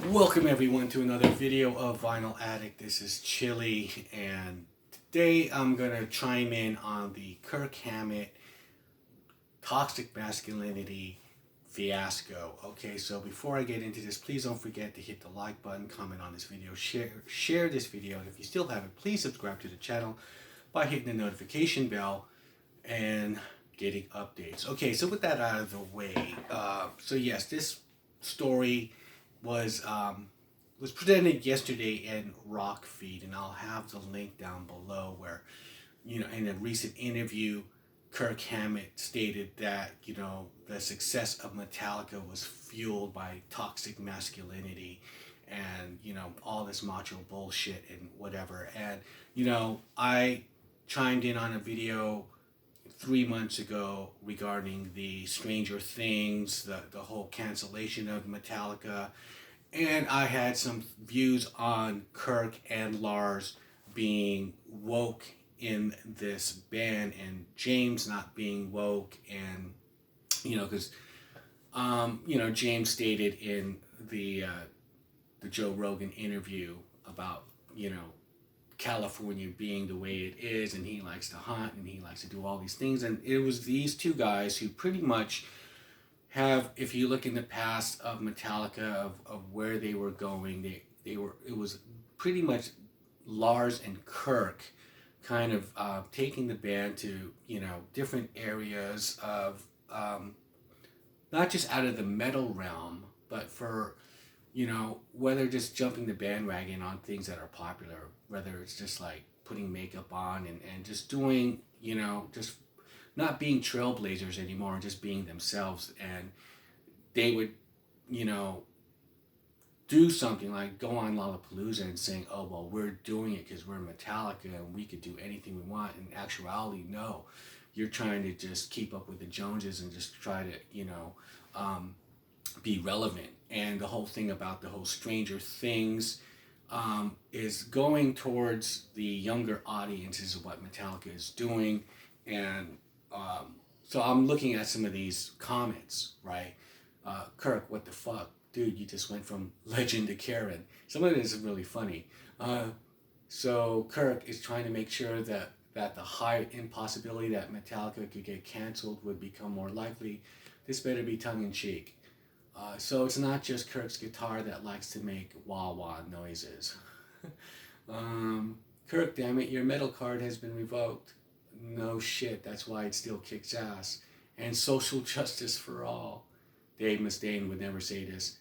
Welcome everyone to another video of Vinyl Addict. This is Chili, and today I'm gonna chime in on the Kirk Hammett toxic masculinity fiasco. Okay, so before I get into this, please don't forget to hit the like button, comment on this video, share this video, and if you still haven't, please subscribe to the channel by hitting the notification bell and getting updates. Okay, so with that out of the way, so yes, this story was presented yesterday in Rock Feed, and I'll have the link down below where, in a recent interview, Kirk Hammett stated that, the success of Metallica was fueled by toxic masculinity and, all this macho bullshit and whatever. And, I chimed in on a video 3 months ago regarding the Stranger Things, the whole cancellation of Metallica, and I had some views on Kirk and Lars being woke in this band, and James not being woke, and because James stated in the Joe Rogan interview about California being the way it is, and he likes to hunt and he likes to do all these things, and it was these two guys who pretty much have, if you look in the past of Metallica, of where they were going, it was pretty much Lars and Kirk kind of taking the band to different areas of not just out of the metal realm, but for whether just jumping the bandwagon on things that are popular, whether it's just like putting makeup on and just doing, just not being trailblazers anymore and just being themselves. And they would, do something like go on Lollapalooza and saying, oh, well, we're doing it because we're Metallica and we could do anything we want. In actuality, no. You're trying to just keep up with the Joneses and just try to, be relevant. And the whole thing about the whole Stranger Things is going towards the younger audiences of what Metallica is doing. And so I'm looking at some of these comments, right? Kirk, what the fuck? Dude, you just went from legend to Karen. Some of it is really funny. So Kirk is trying to make sure that the high impossibility that Metallica could get canceled would become more likely. This better be tongue-in-cheek. So it's not just Kirk's guitar that likes to make wah-wah noises. Kirk, damn it, your metal card has been revoked. No shit, that's why it still kicks ass. And social justice for all. Dave Mustaine would never say this.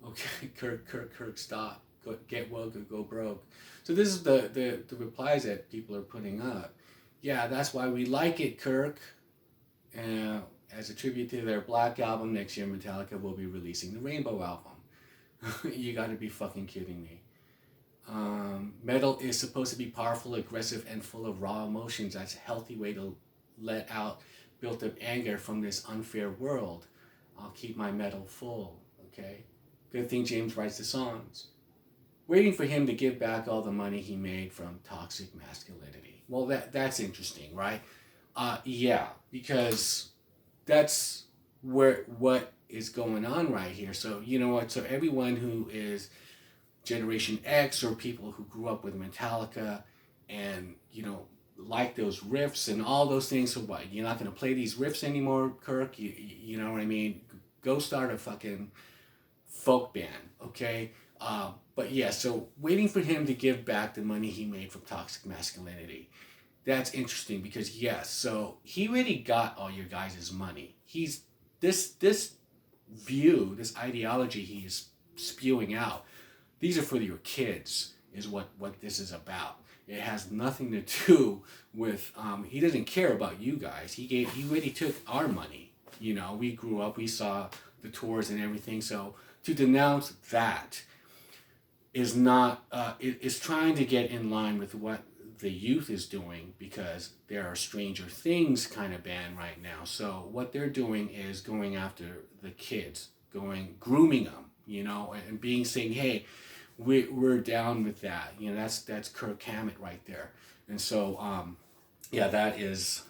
Okay, Kirk, stop. Get woke or go broke. So this is the replies that people are putting up. Yeah, that's why we like it, Kirk. As a tribute to their Black album, next year Metallica will be releasing the Rainbow album. You gotta be fucking kidding me. Metal is supposed to be powerful, aggressive, and full of raw emotions. That's a healthy way to let out built up anger from this unfair world. I'll keep my metal full, okay? Good thing James writes the songs. Waiting for him to give back all the money he made from toxic masculinity. Well, that's interesting, right? Yeah, because that's what is going on right here. So you know what? So everyone who is Generation X or people who grew up with Metallica and like those riffs and all those things. So what? You're not gonna play these riffs anymore, Kirk? You know what I mean? Go start a fucking folk band, okay? But yeah, so waiting for him to give back the money he made from toxic masculinity. That's interesting because yes, so he already got all your guys' money. He's this view, this ideology he is spewing out. These are for your kids, is what this is about. It has nothing to do with he doesn't care about you guys. He already took our money. We grew up, we saw the tours and everything. So to denounce that is not is trying to get in line with what the youth is doing, because there are Stranger Things kind of band right now. So what they're doing is going after the kids, grooming them, and saying, hey, we're down with that. That's Kirk Hammett right there. And so yeah, that is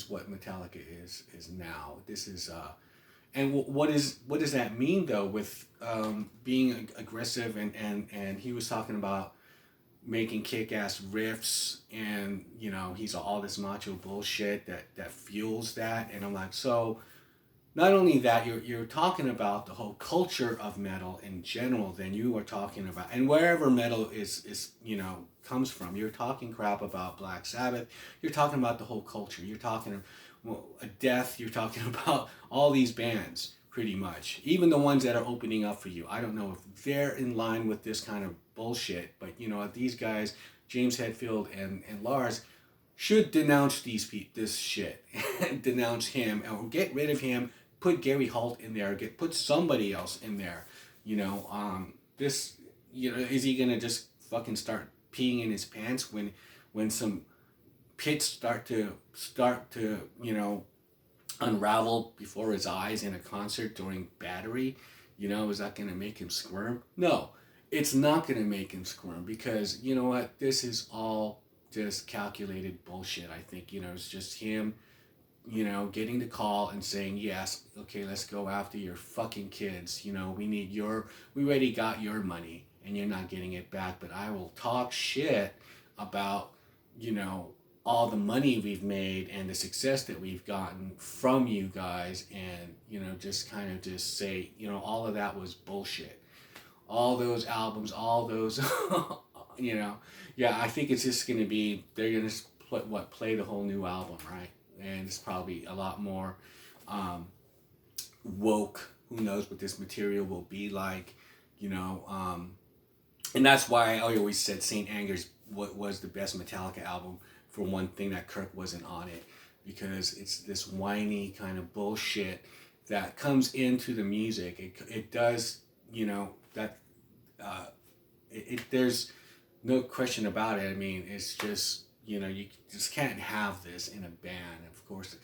what Metallica is now. This is And what does that mean though with being aggressive and he was talking about making kick-ass riffs and he's all this macho bullshit that fuels that, and I'm like, so not only that, you're talking about the whole culture of metal in general, then you are talking about, and wherever metal is comes from, you're talking crap about Black Sabbath, you're talking about the whole culture, you're talking a Death, you're talking about all these bands pretty much, even the ones that are opening up for you. I don't know if they're in line with this kind of bullshit, but these guys, James Hetfield and Lars, should denounce this shit, denounce him, or get rid of him. Put Gary Holt in there. Put somebody else in there. This. Is he gonna just fucking start peeing in his pants when some pits start to unravel before his eyes in a concert during Battery? Is that gonna make him squirm? No, it's not gonna make him squirm, because you know what? This is all just calculated bullshit. I think it's just him getting the call and saying, yes, okay, let's go after your fucking kids. We already got your money and you're not getting it back, but I will talk shit about, all the money we've made and the success that we've gotten from you guys, and, just kind of just say, all of that was bullshit. All those albums, all those, yeah, I think it's just going to be, they're going to play the whole new album, right? And it's probably a lot more woke. Who knows what this material will be like, and that's why I always said Saint Anger's was the best Metallica album, for one thing, that Kirk wasn't on it, because it's this whiny kind of bullshit that comes into the music. It does, that there's no question about it. I mean, it's just, you just can't have this in a band. Of course,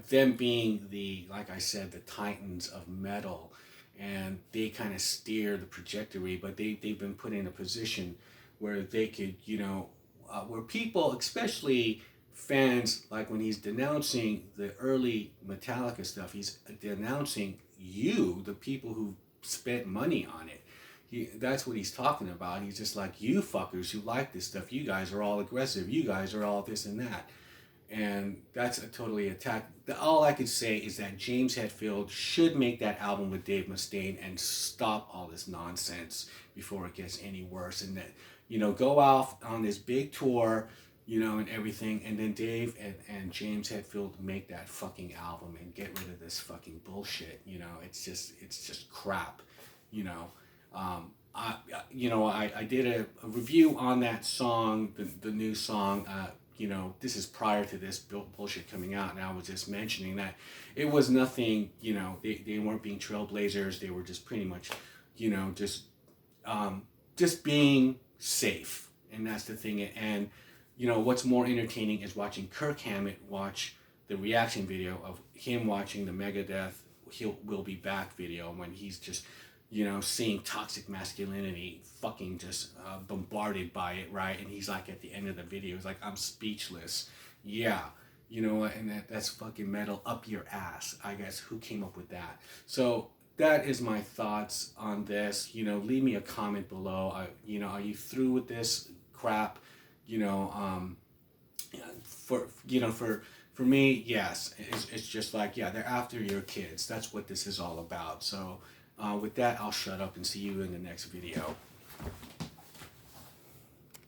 them being like I said, the titans of metal, and they kind of steer the trajectory, but they've been put in a position where they could, where people, especially fans, like when he's denouncing the early Metallica stuff, he's denouncing the people who spent money on it. That's what he's talking about. He's just like, you fuckers who like this stuff, you guys are all aggressive, you guys are all this and that. And that's a totally attack. All I could say is that James Hetfield should make that album with Dave Mustaine and stop all this nonsense before it gets any worse. And that, go off on this big tour, and everything, and then Dave and James Hetfield make that fucking album and get rid of this fucking bullshit. It's just crap. I did a review on that song, the new song. This is prior to this bullshit coming out, and I was just mentioning that it was nothing. They weren't being trailblazers. They were just pretty much, just being safe, and that's the thing. And what's more entertaining is watching Kirk Hammett watch the reaction video of him watching the Megadeth "We'll Be Back" video, when he's just seeing Toxic Masculinity fucking just bombarded by it, right? And he's like, at the end of the video, he's like, I'm speechless. Yeah, and that's fucking metal up your ass. I guess, who came up with that? So that is my thoughts on this. Leave me a comment below. Are you through with this crap? For me, yes. It's just like, yeah, they're after your kids. That's what this is all about. So with that, I'll shut up and see you in the next video.